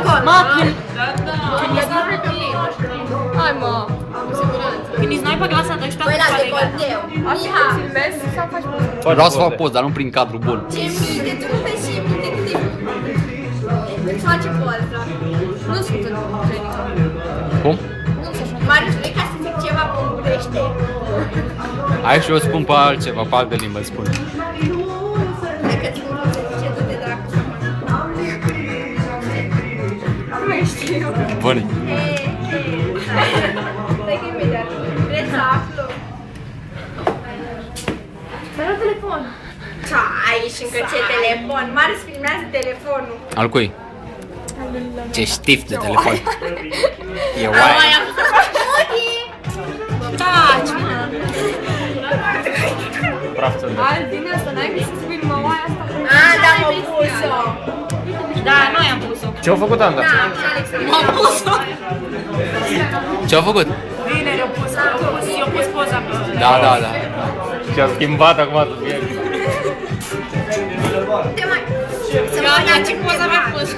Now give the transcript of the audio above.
acolo. Mă, când... Hai mă, Când ești noi pe clasa 12, Păi la atunci de gata. Goldeu. așa Miha, te filmezi sau faci poze? Vreau să fac poz, dar nu prin cadru bun. ce minte, tu nu vezi ce minte cât e. Îți face poza. Nu sunt în clinică. Cum? Nu sunt așa. Marius, vrei ca să zic ceva pe ungurește? Hai și eu spun pe altceva, pe altă limbă spun. Dacă ți nu se zice, du-te dracu să mă. Nu mai știu. Bun. Stai că imediat. Vrei să aflu? Mai la telefon. Ai și încă ce telefon. Marius filmează telefonul. Al cui? Ce știf de telefon. E oaia. Taci, mă! Praf sunt. Azi din asta, n-ai găsit să filmă oaia asta? Da, m-am pus-o. Da, noi am pus-o. Ce-au făcut, Anda? M-am pus-o! Ce-au făcut? Bine, eu pus poza pe... Da, da, da. Și-a schimbat acum să fie. Te mai... Gata, ce poza mi-a pus?